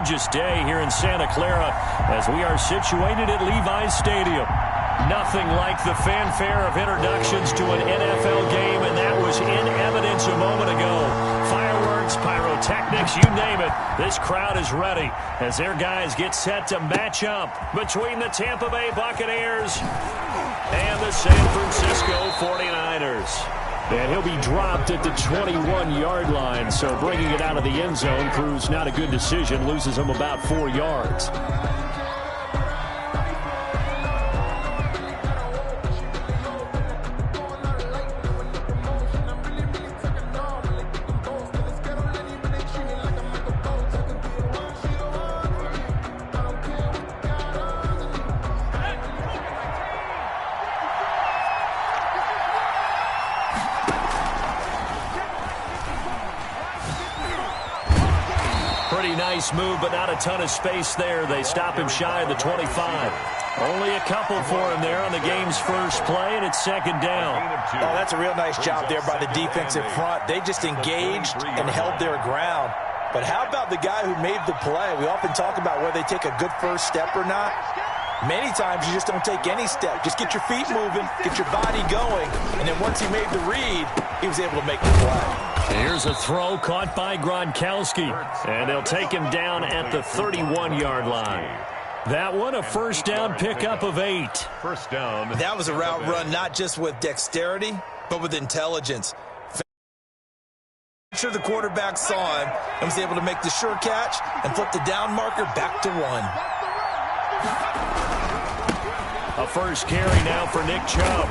gorgeous day here in Santa Clara as we are situated at Levi's Stadium. Nothing like the fanfare of introductions to an NFL game, and that was in evidence a moment ago. Fireworks, pyrotechnics, you name it. This crowd is ready as their guys get set to match up between the Tampa Bay Buccaneers and the San Francisco 49ers. And he'll be dropped at the 21-yard line, so bringing it out of the end zone proves not a good decision, loses him about 4 yards. Nice move, but not a ton of space there. They stop him shy of the 25. Only a couple for him there on the game's first play, and it's second down. Oh, that's a real nice job there by the defensive front. They just engaged and held their ground. But how about the guy who made the play? We often talk about whether they take a good first step or not. Many times you just don't take any step. Just get your feet moving, get your body going, and then once he made the read, he was able to make the play. Here's a throw caught by Gronkowski, and they'll take him down at the 31-yard line. That one, a first down pickup of 8. First down. That was a route run not just with dexterity, but with intelligence. Sure, the quarterback saw him and was able to make the sure catch and flip the down marker back to 1. A first carry now for Nick Chubb.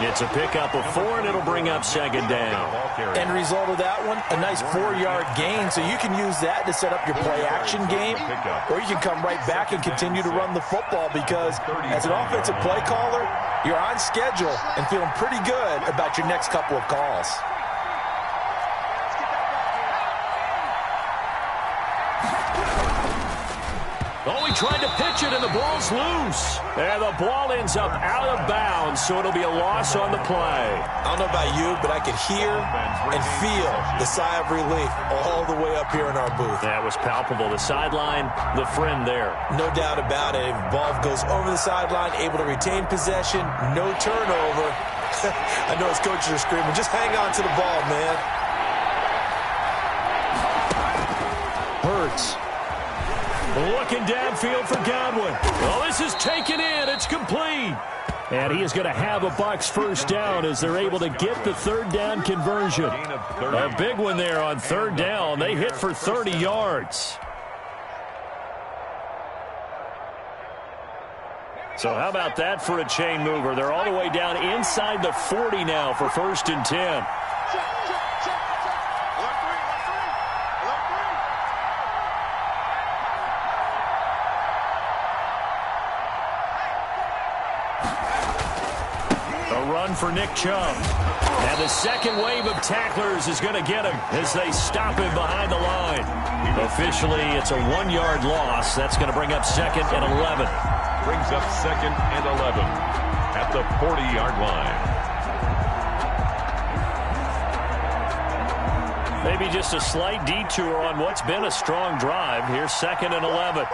It's a pickup of 4, and it'll bring up second down. End result of that one, a nice 4-yard gain, so you can use that to set up your play-action game, or you can come right back and continue to run the football because as an offensive play caller, you're on schedule and feeling pretty good about your next couple of calls. Oh, he tried to pitch it, and the ball's loose. And the ball ends up out of bounds, so it'll be a loss on the play. I don't know about you, but I could hear and feel the sigh of relief all the way up here in our booth. That was palpable. The sideline, the friend there. No doubt about it. If the ball goes over the sideline, able to retain possession, no turnover. I know his coaches are screaming, just hang on to the ball, man. Hurts. Looking downfield for Godwin. Well, this is taken in. It's complete. And he is going to have a Bucs first down as they're able to get the third down conversion. A big one there on third down. They hit for 30 yards. So how about that for a chain mover? They're all the way down inside the 40 now for 1st and 10. For Nick Chubb. And the second wave of tacklers is going to get him as they stop him behind the line. Officially, it's a 1-yard loss. That's going to bring up 2nd and 11. Brings up 2nd and 11 at the 40-yard line. Maybe just a slight detour on what's been a strong drive. Here's 2nd and 11.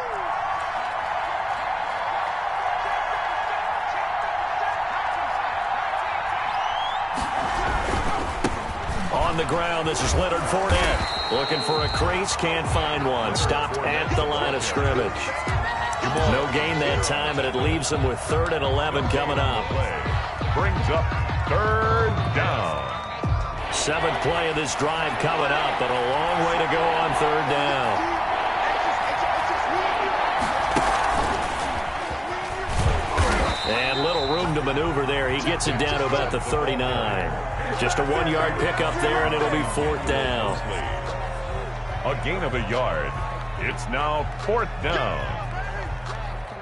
On the ground, this is Leonard Fournette. Looking for a crease, can't find one. Stopped at the line of scrimmage. No gain that time, and it leaves them with 3rd and 11 coming up. Brings up 3rd down. 7th play of this drive coming up, but a long way to go on 3rd down. And little room to maneuver there. He gets it down to about the 39. Just a 1-yard pickup there, and it'll be 4th down. A gain of a yard. It's now 4th down.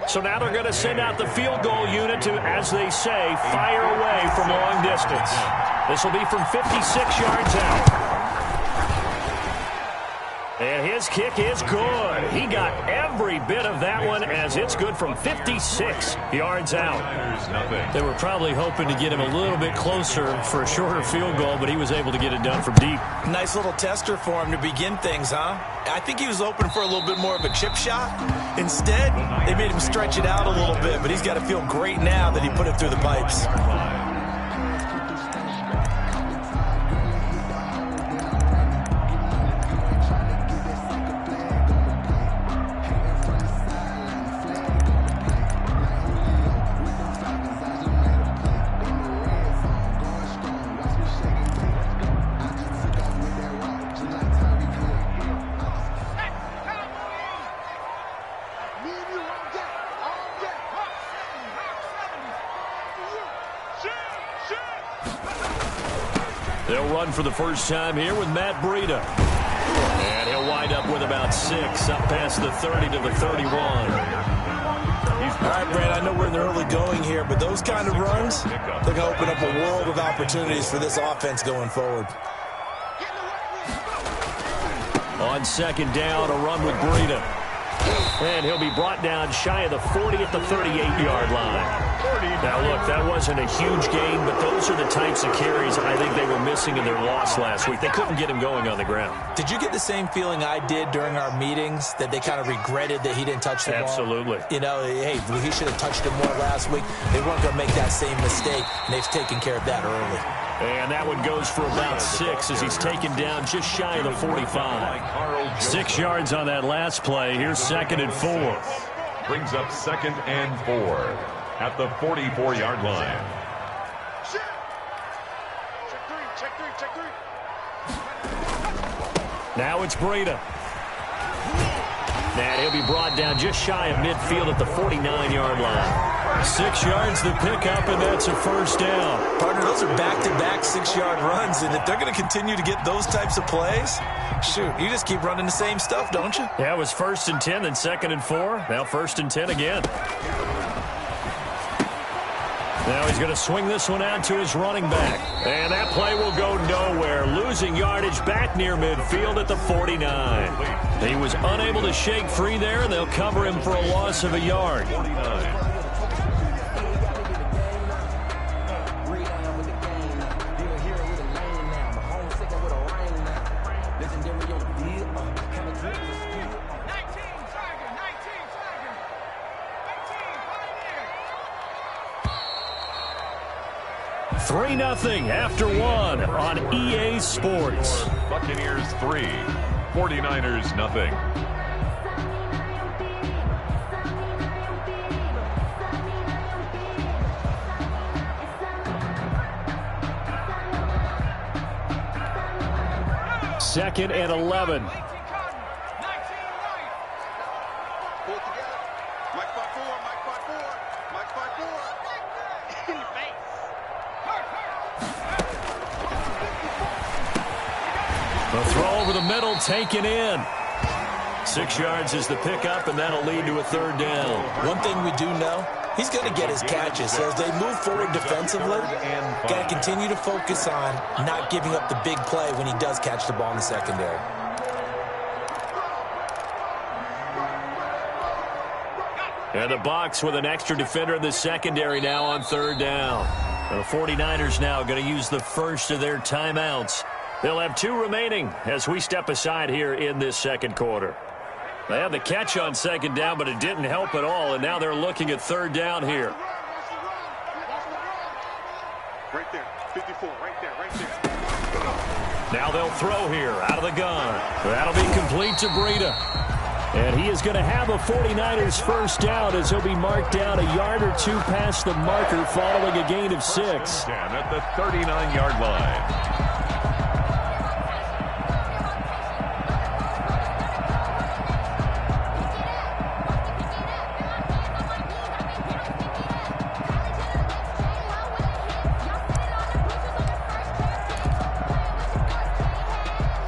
So now they're going to send out the field goal unit to, as they say, fire away from long distance. This will be from 56 yards out. And his kick is good. He got every bit of that one as it's good from 56 yards out. They were probably hoping to get him a little bit closer for a shorter field goal, but he was able to get it done from deep. Nice little tester for him to begin things, huh? I think he was open for a little bit more of a chip shot. Instead, they made him stretch it out a little bit, but he's got to feel great now that he put it through the pipes. They'll run for the first time here with Matt Breida. And he'll wind up with about 6 up past the 30 to the 31. All right, Brad, I know we're in the early going here, but those kind of runs, they're going to open up a world of opportunities for this offense going forward. On second down, a run with Breida. And he'll be brought down shy of the 40 at the 38-yard line. Now, look, that wasn't a huge gain, but those are the types of carries I think they were missing in their loss last week. They couldn't get him going on the ground. Did you get the same feeling I did during our meetings, that they kind of regretted that he didn't touch the ball? Absolutely. You know, hey, he should have touched it more last week. They weren't going to make that same mistake, and they've taken care of that early. And that one goes for about 6 as he's taken down just shy of the 45. 6 yards on that last play. Here's 2nd and 4. Brings up 2nd and 4 at the 44-yard line. Check three. Now it's Breida. And he'll be brought down just shy of midfield at the 49-yard line. 6 yards the pickup, and that's a first down. Partner, those are back-to-back 6-yard runs, and if they're going to continue to get those types of plays, shoot, you just keep running the same stuff, don't you? Yeah, it was 1st and 10, then 2nd and 4. Now 1st and 10 again. Now he's going to swing this one out to his running back. And that play will go nowhere. Losing yardage back near midfield at the 49. He was unable to shake free there, and they'll cover him for a loss of a yard. 49. Three 3-0 after 1 on EA Sports. Buccaneers 3, 49ers nothing. Second and 11. The throw over the middle, taken in. 6 yards is the pickup, and that'll lead to a third down. One thing we do know, he's going to get his catches. So as they move forward defensively, got to continue to focus on not giving up the big play when he does catch the ball in the secondary. And the box with an extra defender in the secondary now on third down. The 49ers now going to use the first of their timeouts. They'll have 2 remaining as we step aside here in this second quarter. They had the catch on second down, but it didn't help at all, and now they're looking at third down here. Right there, 54, right there. Now they'll throw here out of the gun. That'll be complete to Breida. And he is going to have a 49ers first down as he'll be marked down a yard or 2 past the marker following a gain of 6. At the 39-yard line.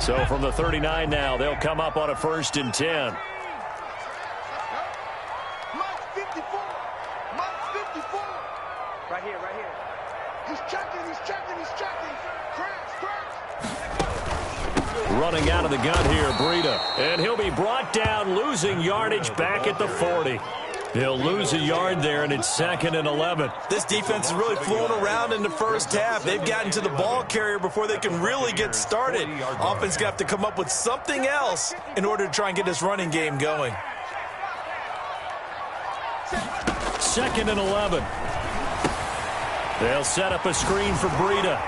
So from the 39 now, they'll come up on a 1st and 10. Right here. He's checking. Crash. Running out of the gun here, Breida. And he'll be brought down, losing yardage back at the 40. He'll lose a yard there, and it's 2nd and 11. This defense is really flown around in the first half. They've gotten to the ball carrier before they can really get started. Offense got to come up with something else in order to try and get this running game going. 2nd and 11. They'll set up a screen for Breida.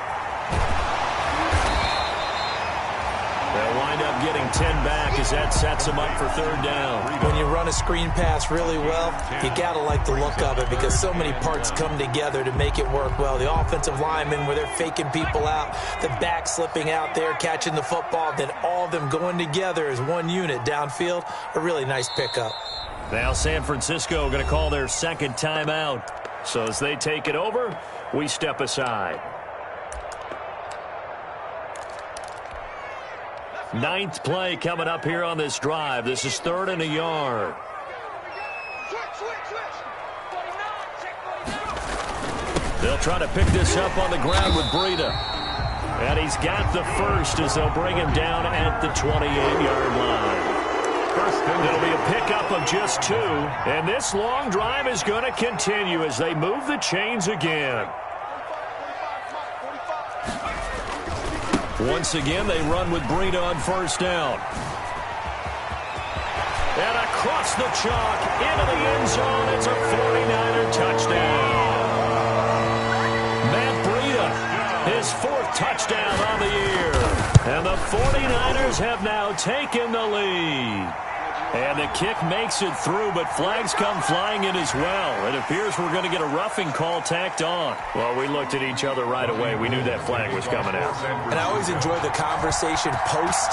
They'll wind up getting 10 back as that sets them up for 3rd down. When you run a screen pass really well, you got to like the look of it because so many parts come together to make it work well. The offensive linemen, where they're faking people out, the back slipping out there, catching the football, then all of them going together as one unit downfield. A really nice pickup. Now San Francisco going to call their 2nd timeout. So as they take it over, we step aside. 9th play coming up here on this drive. This is 3rd and a yard. They'll try to pick this up on the ground with Breida. And he's got the first as they'll bring him down at the 28-yard line. It'll be a pickup of just 2. And this long drive is going to continue as they move the chains again. Once again, they run with Breida on 1st down. And across the chalk, into the end zone, it's a 49er touchdown. Matt Breida, his 4th touchdown on the year. And the 49ers have now taken the lead. And the kick makes it through, but flags come flying in as well. It appears we're going to get a roughing call tacked on. Well, we looked at each other right away. We knew that flag was coming out. And I always enjoy the conversation post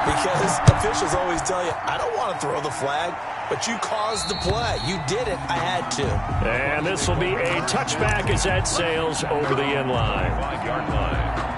because officials always tell you, I don't want to throw the flag, but you caused the play. You did it. I had to. And this will be a touchback as that sails over the end line. 5-yard line.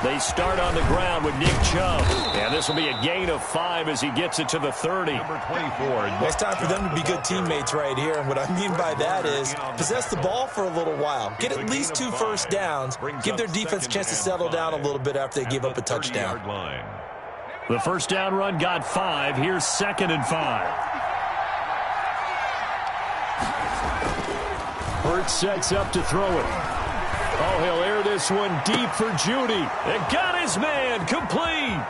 They start on the ground with Nick Chubb. And this will be a gain of 5 as he gets it to the 30. Number 24. Well, it's time for them to be good teammates right here. And what I mean by that is possess the ball for a little while. Get at least 2 first downs. Give their defense a chance to settle down a little bit after they give up a touchdown. The first down run got 5. Here's 2nd and 5. Hurts sets up to throw it. Oh, he'll air this one deep for Judy. And got his man complete.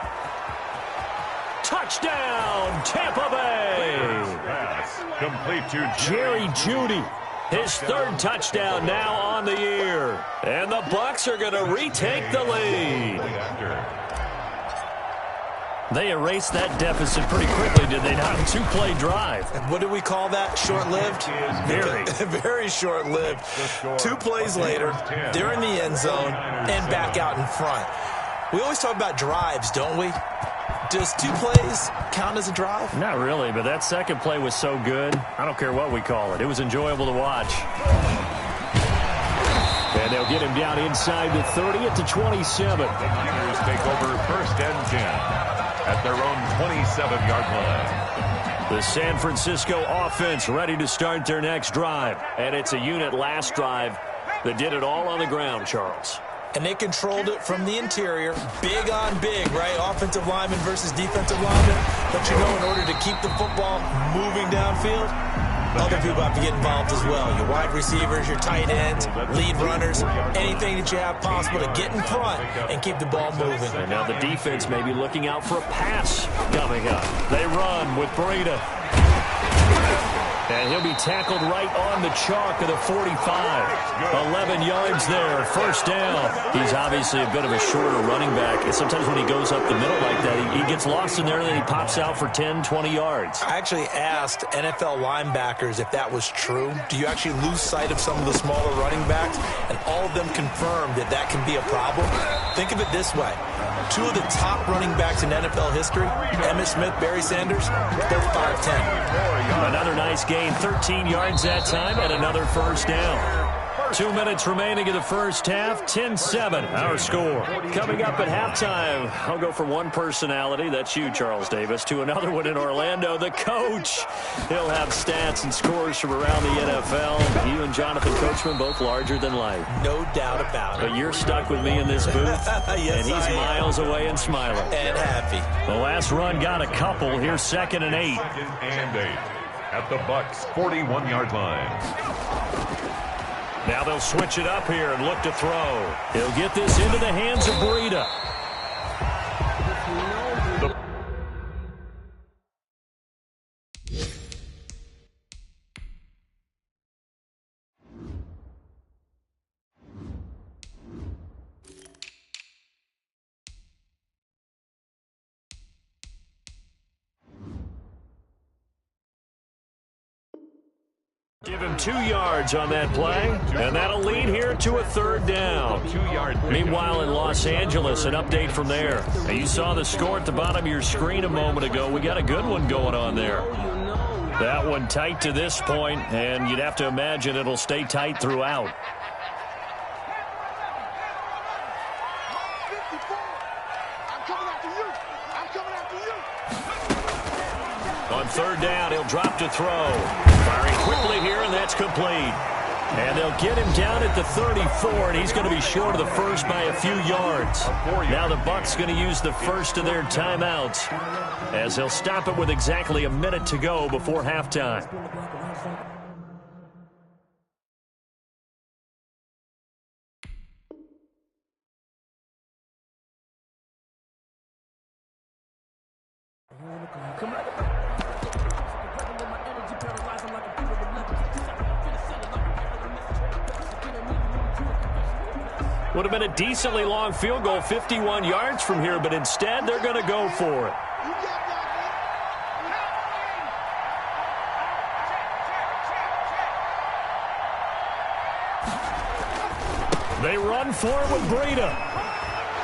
Touchdown, Tampa Bay. Pass complete to Jerry Judy. His 3rd touchdown now on the year. And the Bucs are going to retake the lead. They erased that deficit pretty quickly, did they not? 2-play drive. What do we call that? Short-lived? Very. Very short-lived. 2 plays later, they're in the end zone and back out in front. We always talk about drives, don't we? Does 2 plays count as a drive? Not really, but that 2nd play was so good. I don't care what we call it. It was enjoyable to watch. And they'll get him down inside the 30 at the 27. The Niners take over 1st and 10 at their own 27-yard line. The San Francisco offense ready to start their next drive. And it's a unit last drive that did it all on the ground, Charles. And they controlled it from the interior. Big on big, right? Offensive lineman versus defensive lineman. But you know, in order to keep the football moving downfield, other people have to get involved as well. Your wide receivers, your tight ends, lead runners, anything that you have possible to get in front and keep the ball moving. And now the defense may be looking out for a pass coming up. They run with Breida. And he'll be tackled right on the chalk of the 45. 11 yards there, 1st down. He's obviously a bit of a shorter running back. And sometimes when he goes up the middle like that, he gets lost in there and then he pops out for 10, 20 yards. I actually asked NFL linebackers if that was true. Do you actually lose sight of some of the smaller running backs? And all of them confirmed that that can be a problem. Think of it this way. 2 of the top running backs in NFL history, Emmitt Smith, Barry Sanders, both 5'10". Another nice gain, 13 yards that time, and another 1st down. 2 minutes remaining in the first half. 10-7, our score. Coming up at halftime, I'll go from one personality, that's you, Charles Davis, to another one in Orlando, the coach. He'll have stats and scores from around the NFL. You and Jonathan Coachman, both larger than life. No doubt about it. But you're stuck with me in this booth, yes, and he's miles away and smiling. And happy. The last run got a couple. Here's 2nd and 8. 2nd and 8 at the Bucs' 41-yard line. Now they'll switch it up here and look to throw. He'll get this into the hands of Breida. Give him 2 yards on that play, and that'll lead here to a 3rd down. Meanwhile, in Los Angeles, an update from there. Now, you saw the score at the bottom of your screen a moment ago. We got a good one going on there. That one tight to this point, and you'd have to imagine it'll stay tight throughout. On 3rd down, he'll drop to throw. Firing quickly here, and that's complete. And they'll get him down at the 34, and he's going to be short of the first by a few yards. Now the Bucs going to use the first of their timeouts, as they'll stop it with exactly a minute to go before halftime. Would have been a decently long field goal, 51 yards from here, but instead they're going to go for it. They run for it with Breida.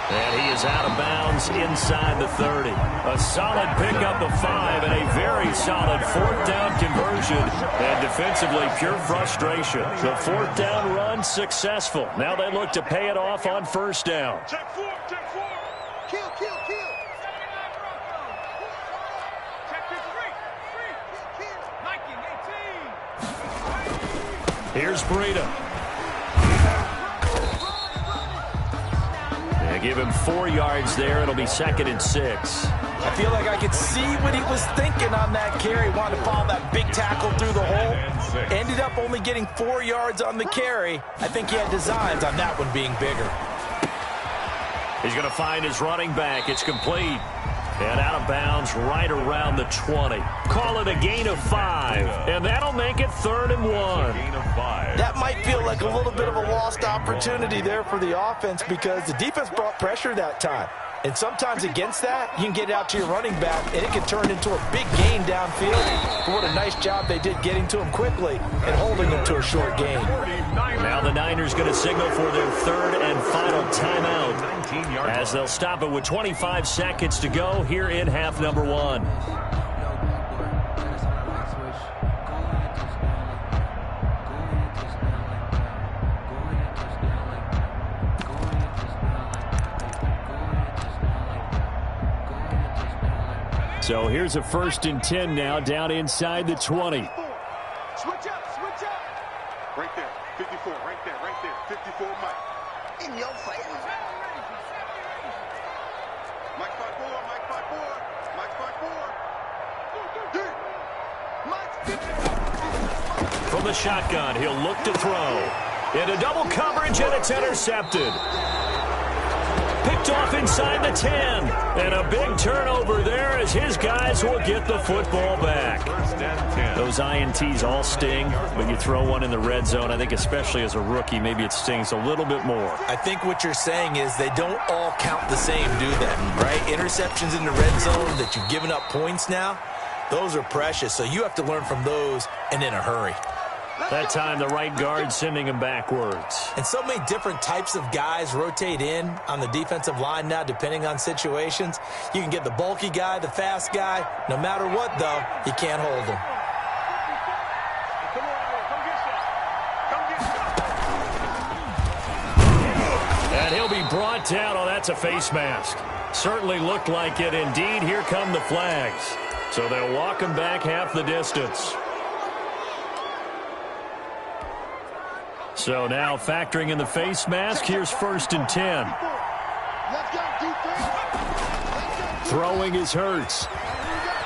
And he is out of bounds inside the 30. A solid pickup of 5 and a very solid 4th down conversion. And defensively, pure frustration. The 4th down run successful. Now they look to pay it off on 1st down. Check 4, check 4. Kill, kill, kill. Check this 3. Kill. Here's Breida. They give him 4 yards there. It'll be 2nd and 6. I feel like I could see what he was thinking on that carry. Wanted to follow that big tackle through the hole. Ended up only getting 4 yards on the carry. I think he had designs on that one being bigger. He's going to find his running back. It's complete. And out of bounds right around the 20. Call it a gain of 5. And that'll make it 3rd and 1. Gain of 5. That might feel like a little bit of a lost opportunity there for the offense because the defense brought pressure that time. And sometimes against that, you can get it out to your running back, and it can turn into a big gain downfield. But what a nice job they did getting to him quickly and holding him to a short gain. Now the Niners going to signal for their 3rd and final timeout as they'll stop it with 25 seconds to go here in half number 1. So here's a 1st and 10 now down inside the 20. Switch up, switch up. Right there, 54, right there, 54, Mike. In your face. Mike 5-4, Mike 5-4, Mike 5-4. Mike 54. From the shotgun, he'll look to throw. Into double coverage, and it's intercepted. Picked off inside the 10. And a big turnover there as his guys will get the football back. 1st and 10. Those INTs all sting, but you throw one in the red zone, I think especially as a rookie, maybe it stings a little bit more. I think what you're saying is they don't all count the same, do they? Right? Interceptions in the red zone that you've given up points now, those are precious. So you have to learn from those and in a hurry. That time, the right guard sending him backwards. And so many different types of guys rotate in on the defensive line now, depending on situations. You can get the bulky guy, the fast guy. No matter what, though, you can't hold him. brought down. Oh, that's a face mask. Certainly looked like it. Indeed, here come the flags. So they'll walk him back half the distance. So now factoring in the face mask, here's 1st and 10. Throwing is Hurts.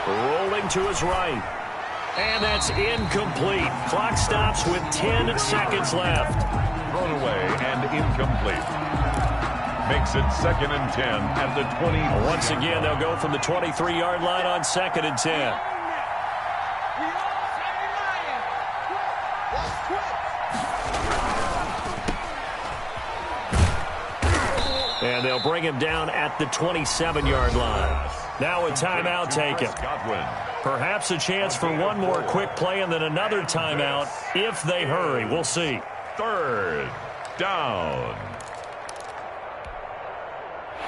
Rolling to his right. And that's incomplete. Clock stops with 10 seconds left. Thrown away and incomplete. Makes it 2nd and 10 at the 20. Once again, they'll go from the 23-yard line on 2nd and 10. And they'll bring him down at the 27-yard line. Now a timeout taken. Perhaps a chance for one more quick play and then another timeout if they hurry. We'll see. 3rd down.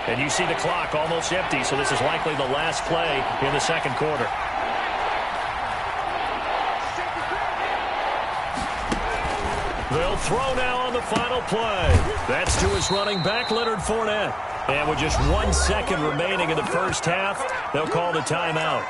And you see the clock almost empty, so this is likely the last play in the 2nd quarter. They'll throw now on the final play. That's to his running back, Leonard Fournette. And with just 1 second remaining in the first half, they'll call the timeout.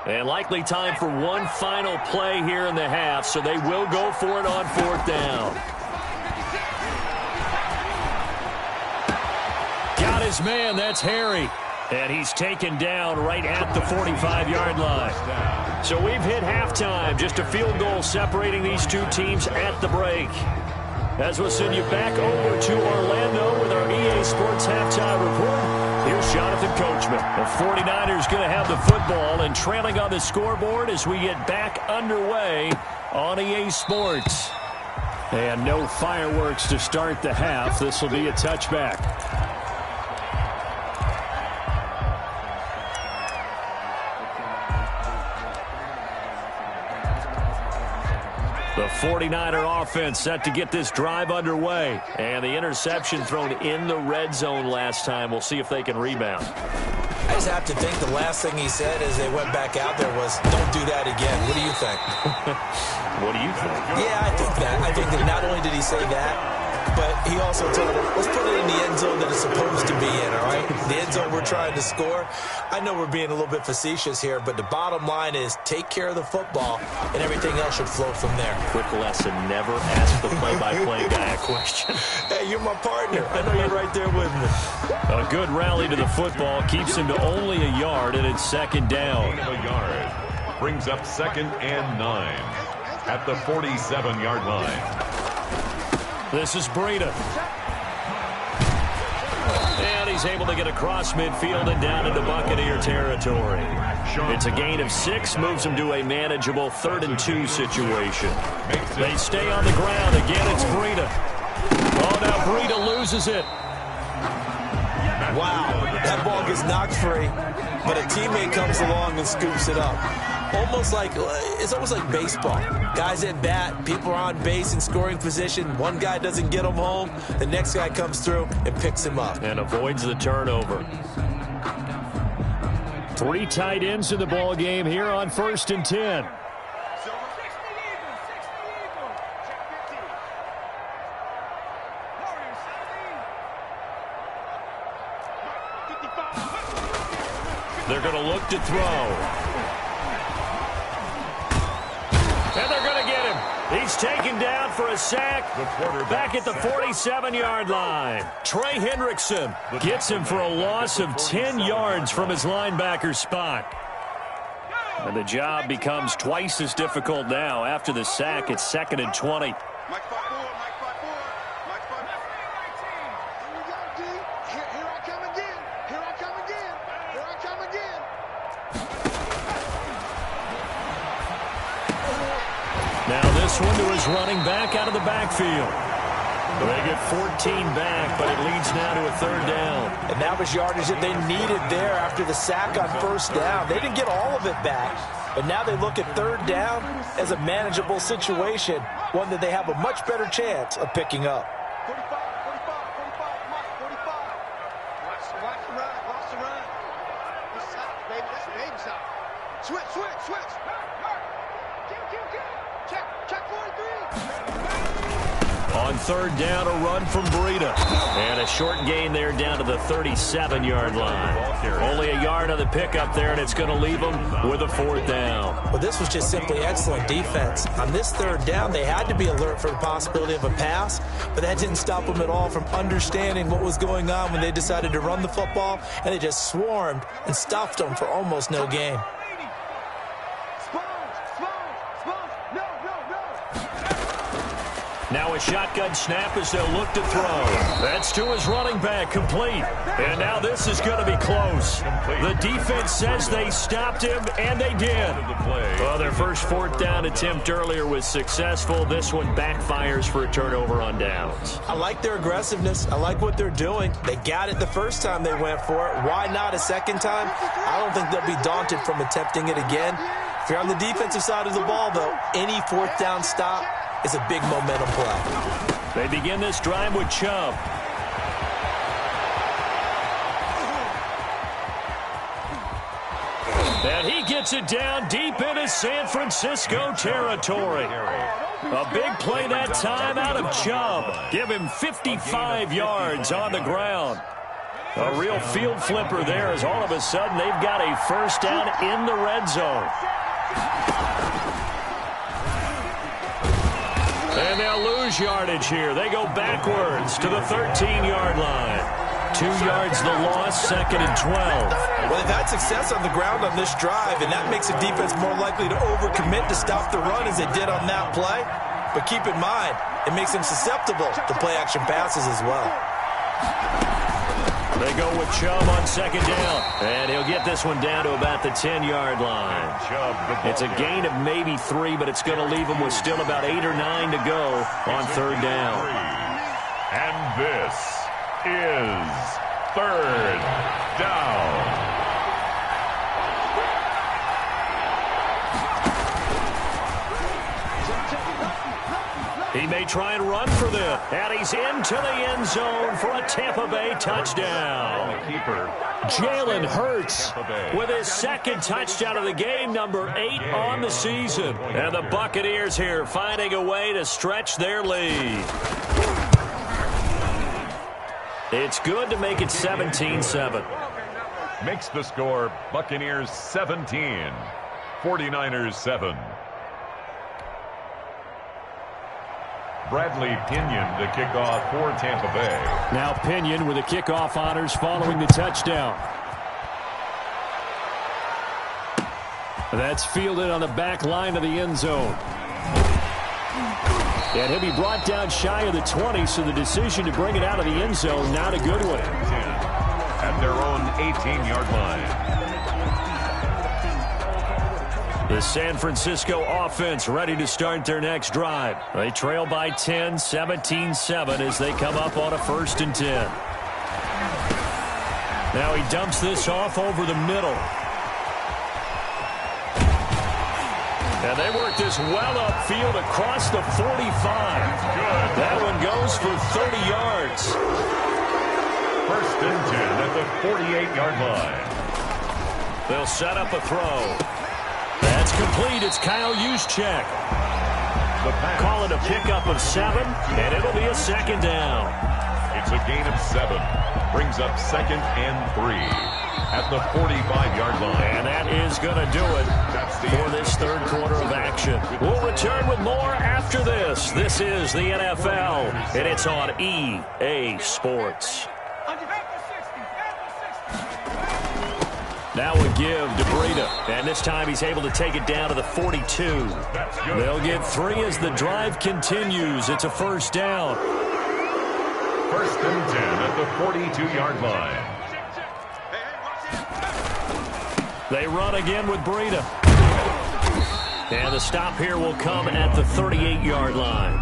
And likely time for one final play here in the half, so they will go for it on 4th down. Got his man, that's Harry. And he's taken down right at the 45-yard line. So we've hit halftime, just a field goal separating these two teams at the break. As we'll send you back over to Orlando with our EA Sports Halftime Report, here's Jonathan Coachman. The 49ers going to have the football and trailing on the scoreboard as we get back underway on EA Sports. And no fireworks to start the half. This will be a touchback. The 49er offense set to get this drive underway. And the interception thrown in the red zone last time. We'll see if they can rebound. I just have to think the last thing he said as they went back out there was, don't do that again. What do you think? What do you think? Yeah, I think that. I think that not only did he say that, but he also told them, let's put it in the end zone that it's supposed to be in, all right? The end zone we're trying to score. I know we're being a little bit facetious here, but the bottom line is take care of the football, and everything else should flow from there. Quick lesson, never ask the play-by-play guy a question. Hey, you're my partner. I know you're right there with me. A good rally to the football keeps him to only a yard, and it's 2nd down. A yard. Brings up 2nd and 9 at the 47-yard line. This is Breida. And he's able to get across midfield and down into Buccaneer territory. It's a gain of 6, moves him to a manageable 3rd and 2 situation. They stay on the ground. Again, it's Breida. Oh, now Breida loses it. Wow, that ball gets knocked free, but a teammate comes along and scoops it up. It's almost like baseball. Guys at bat, people are on base in scoring position. One guy doesn't get him home. The next guy comes through and picks him up. And avoids the turnover. 3 tight ends in the ball game here on 1st and 10. They're going to look to throw. And they're going to get him. He's taken down for a sack back at the 47-yard line. Trey Hendrickson gets him for a loss of 10 yards from his linebacker spot. And the job becomes twice as difficult now. After the sack, it's 2nd and 20. This one to his running back out of the backfield. They get 14 back, but it leads now to a 3rd down. And that was yardage that they needed there after the sack on 1st down. They didn't get all of it back, but now they look at 3rd down as a manageable situation, one that they have a much better chance of picking up. 45, 45, 45, Mike, 45. Watch the run, watch the run. Switch. Check 43. On third down, a run from Breida. And a short gain there down to the 37-yard line. Only a yard on the pickup there, and it's going to leave them with a fourth down. Well, this was just simply excellent defense. On this third down, they had to be alert for the possibility of a pass, but that didn't stop them at all from understanding what was going on when they decided to run the football, and they just swarmed and stuffed them for almost no gain. Now a shotgun snap as they'll look to throw. That's to his running back, complete. And now this is going to be close. The defense says they stopped him, and they did. Well, their first fourth down attempt earlier was successful. This one backfires for a turnover on downs. I like their aggressiveness. I like what they're doing. They got it the first time they went for it. Why not a second time? I don't think they'll be daunted from attempting it again. If you're on the defensive side of the ball, though, any fourth down stop is a big momentum play. They begin this drive with Chubb. And he gets it down deep into San Francisco territory. A big play that time out of Chubb. Give him 55 yards on the ground. A real field flipper there as all of a sudden they've got a first down in the red zone. And they'll lose yardage here. They go backwards to the 13-yard line. 2 yards the loss, second and 12. Well, they've had success on the ground on this drive, and that makes a defense more likely to overcommit to stop the run as they did on that play. But keep in mind, it makes them susceptible to play-action passes as well. They go with Chubb on second down, and he'll get this one down to about the 10-yard line. It's a gain of maybe 3, but it's going to leave them with still about 8 or 9 to go on third down. And this is third down. He may try and run for this, and he's into the end zone for a Tampa Bay touchdown. Jalen Hurts with his second touchdown of the game, number 8 on the season. And the Buccaneers here finding a way to stretch their lead. It's good to make it 17-7. Makes the score Buccaneers 17, 49ers 7. Bradley Pinion to kick off for Tampa Bay. Now Pinion with the kickoff honors following the touchdown. That's fielded on the back line of the end zone. And he'll be brought down shy of the 20, so the decision to bring it out of the end zone, not a good one. At their own 18-yard line. The San Francisco offense ready to start their next drive. They trail by 10, 17-7 as they come up on a 1st and 10. Now he dumps this off over the middle. And they work this well upfield across the 45. Good. That one goes for 30 yards. 1st and 10 at the 48-yard line. They'll set up a throw. That's complete. It's Kyle Juszczyk. Call it a pickup of 7, and it'll be a second down. It's a gain of 7. Brings up 2nd and 3 at the 45-yard line. And that is going to do it for this third quarter of action. We'll return with more after this. This is the NFL, and it's on EA Sports. Now a give to Breida, and this time he's able to take it down to the 42. They'll get 3 as the drive continues. It's a first down. 1st and 10 at the 42-yard line. They run again with Breida. And the stop here will come at the 38-yard line.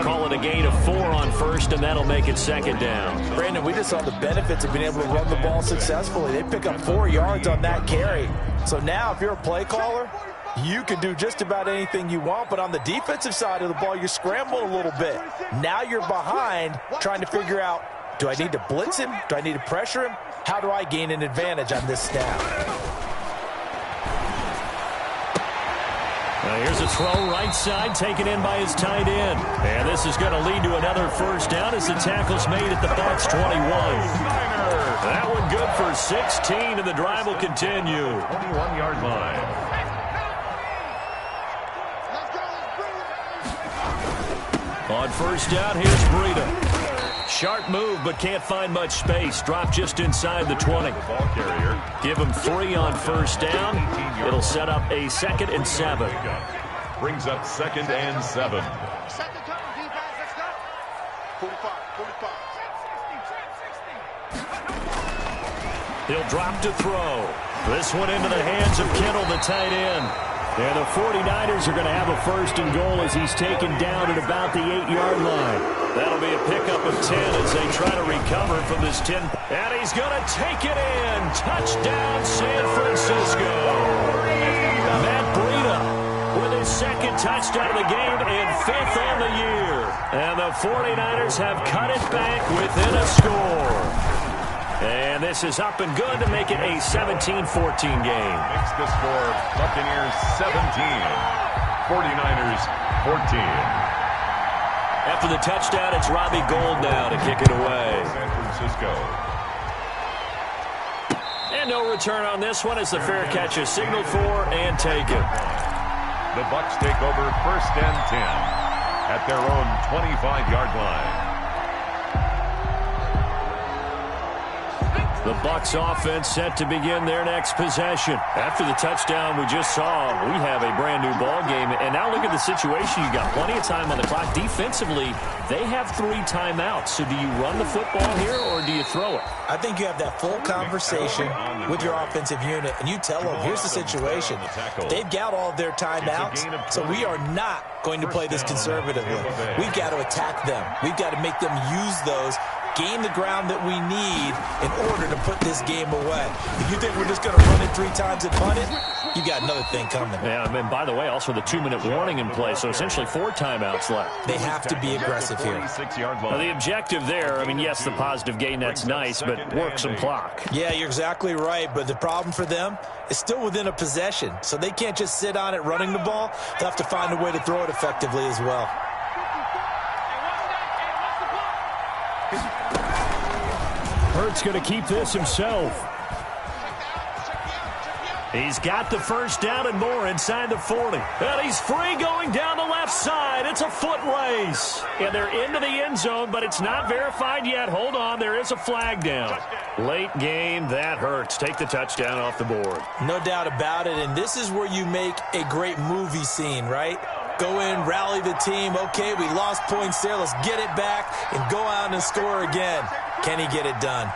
Call it a gain of 4 on 1st, and that'll make it second down. Brandon, we just saw the benefits of being able to run the ball successfully. They pick up 4 yards on that carry. So now if you're a play caller, you can do just about anything you want, but on the defensive side of the ball, you're scrambling a little bit. Now you're behind trying to figure out, do I need to blitz him? Do I need to pressure him? How do I gain an advantage on this snap? Here's a throw right side, taken in by his tight end. And this is going to lead to another first down as the tackle's made at the Bucs 21. That one good for 16, and the drive will continue. 21-yard line. On first down, here's Breida. Sharp move, but can't find much space. Drop just inside the 20. Ball carrier. Give him 3 on first down. It'll set up a 2nd and 7. Brings up 2nd and 7. Second down, defense, let's go. 45, 45. He'll drop to throw. This one into the hands of Kittle, the tight end. And the 49ers are going to have a 1st and goal as he's taken down at about the 8-yard line. That'll be a pickup of 10 as they try to recover from this 10. And he's going to take it in. Touchdown, San Francisco. Matt Breida with his 2nd touchdown of the game and 5th on the year. And the 49ers have cut it back within a score. And this is up and good to make it a 17-14 game. Makes the score Buccaneers 17, 49ers 14. After the touchdown, it's Robbie Gould now to kick it away. San Francisco. And no return on this one as the fair catch is signaled for and taken. The Bucs take over 1st and 10 at their own 25-yard line. The Bucs offense set to begin their next possession. After the touchdown we just saw, we have a brand new ball game. And now look at the situation. You got plenty of time on the clock. Defensively, they have 3 timeouts. So do you run the football here or do you throw it? I think you have that full conversation with your offensive unit, and you tell them, here's the situation. They've got all of their timeouts, so we are not going to play this conservatively. We've got to attack them. We've got to make them use those, gain the ground that we need in order to put this game away. If you think we're just going to run it 3 times and punt it, you got another thing coming. Yeah, and by the way, also the 2-minute warning in play, so essentially 4 timeouts left. They have to be aggressive here. Now, the objective there, I mean, yes, the positive gain, that's nice, but work some clock. Yeah, you're exactly right, but the problem for them is still within a possession, so they can't just sit on it running the ball. They'll have to find a way to throw it effectively as well. Hurts going to keep this himself. He's got the first down and more inside the 40. And he's free going down the left side. It's a foot race. And they're into the end zone, but it's not verified yet. Hold on, there is a flag down. Late game, that hurts. Take the touchdown off the board. No doubt about it, and this is where you make a great movie scene, right? Go in, rally the team. Okay, we lost points there. Let's get it back and go out and score again. Can he get it done?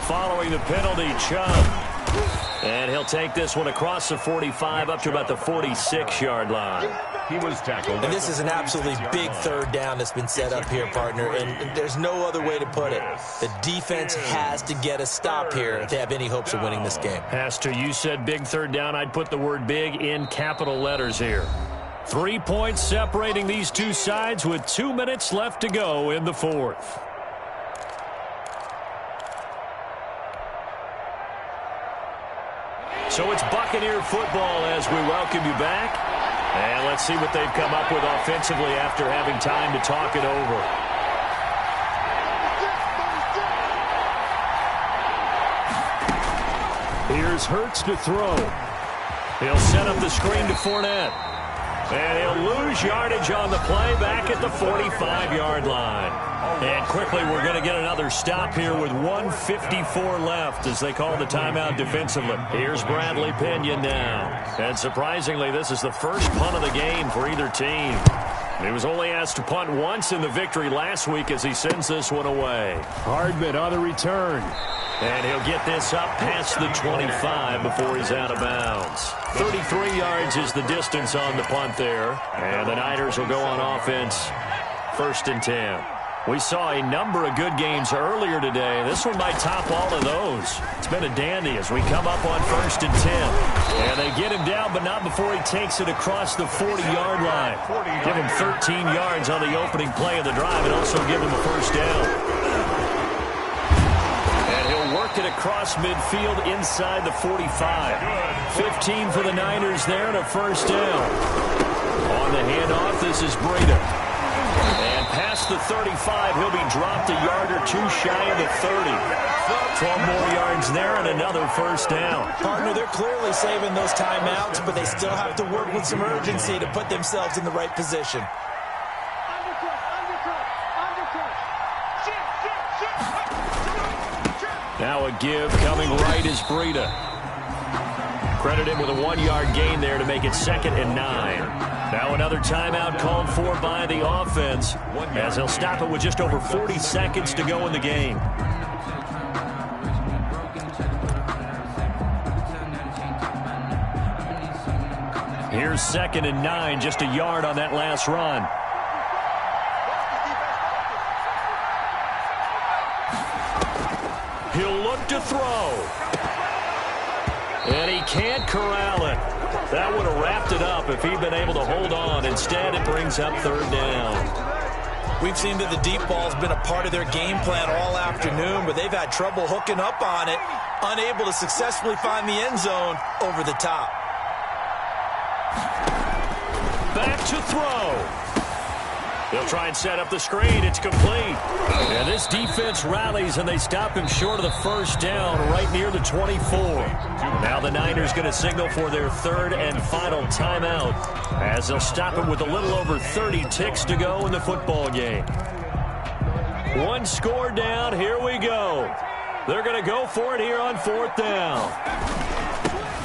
Following the penalty, Chubb. And he'll take this one across the 45 up to about the 46-yard line. He was tackled. And this is an absolutely big 3rd down that's been set up here, partner, and there's no other way to put it. The defense has to get a stop here if they have any hopes of winning this game. Pastor, you said big 3rd down. I'd put the word big in capital letters here. 3 points separating these two sides with 2 minutes left to go in the 4th. So it's Buccaneer football as we welcome you back. And let's see what they've come up with offensively after having time to talk it over. Here's Hurts to throw. He'll set up the screen to Fournette. And he'll lose yardage on the play back at the 45-yard line. And quickly, we're going to get another stop here with 1:54 left as they call the timeout defensively. Here's Bradley Pinion now. And surprisingly, this is the first punt of the game for either team. He was only asked to punt once in the victory last week as he sends this one away. Hardman on the return. And he'll get this up past the 25 before he's out of bounds. 33 yards is the distance on the punt there. And the Niners will go on offense. 1st and 10. We saw a number of good games earlier today. This one might top all of those. It's been a dandy as we come up on 1st and 10. And they get him down, but not before he takes it across the 40-yard line. Give him 13 yards on the opening play of the drive and also give him a first down. mark it across midfield inside the 45. 15 for the Niners there and a first down. On the handoff, this is Breida. And past the 35, he'll be dropped a yard or two shy of the 30. 12 more yards there and another first down. Partner, they're clearly saving those timeouts, but they still have to work with some urgency to put themselves in the right position. Now a give coming right is Breida. Credit him with a 1-yard gain there to make it 2nd and 9. Now another timeout called for by the offense as they'll stop it with just over 40 seconds to go in the game. Here's 2nd and 9, just a yard on that last run. He'll look to throw. And he can't corral it. That would have wrapped it up if he'd been able to hold on. Instead, it brings up 3rd down. We've seen that the deep ball's been a part of their game plan all afternoon, but they've had trouble hooking up on it, unable to successfully find the end zone over the top. Back to throw. They'll try and set up the screen. It's complete. And this defense rallies, and they stop him short of the first down right near the 24. Now the Niners going to signal for their 3rd and final timeout as they'll stop him with a little over 30 ticks to go in the football game. 1 score down. Here we go. They're going to go for it here on 4th down.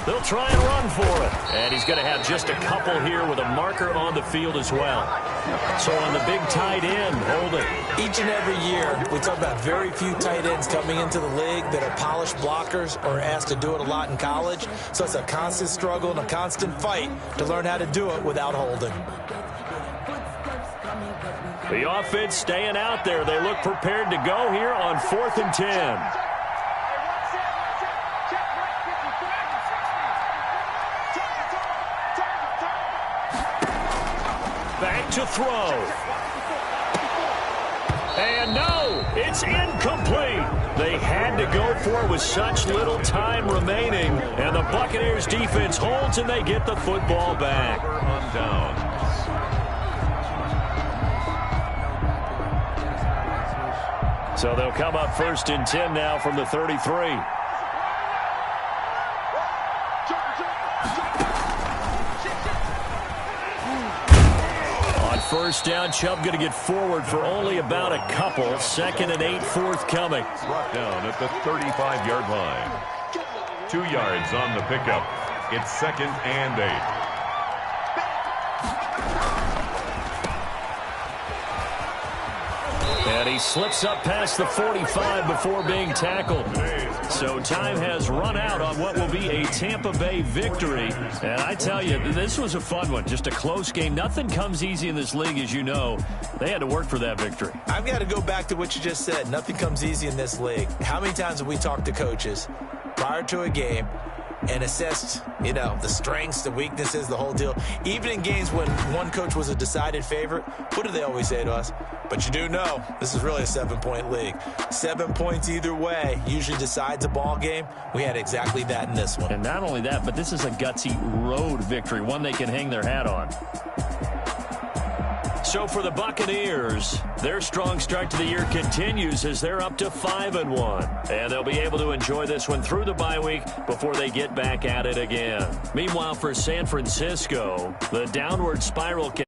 They'll try and run for it. And he's going to have just a couple here with a marker on the field as well. So on the big tight end, holding. Each and every year, we talk about very few tight ends coming into the league that are polished blockers or asked to do it a lot in college. So it's a constant struggle and a constant fight to learn how to do it without holding. The offense staying out there. They look prepared to go here on 4th and 10. Back to throw. And no, it's incomplete. They had to go for it with such little time remaining. And the Buccaneers defense holds and they get the football back. On down. So they'll come up 1st and 10 now from the 33. First down, Chubb going to get forward for only about a couple. 2nd and 8 forthcoming. Brought down at the 35-yard line. 2 yards on the pickup. It's 2nd and 8. And he slips up past the 45 before being tackled. So time has run out on what will be a Tampa Bay victory. And I tell you, this was a fun one. Just a close game. Nothing comes easy in this league, as you know. They had to work for that victory. I've got to go back to what you just said. Nothing comes easy in this league. How many times have we talked to coaches prior to a game and assessed, the strengths, the weaknesses, the whole deal? Even in games when one coach was a decided favorite, what do they always say to us? But you do know this is really a 7-point league. 7 points either way usually decides a ball game. We had exactly that in this one. And not only that, but this is a gutsy road victory, one they can hang their hat on. So for the Buccaneers, their strong start to the year continues as they're up to 5-1. And they'll be able to enjoy this one through the bye week before they get back at it again. Meanwhile, for San Francisco, the downward spiral continues.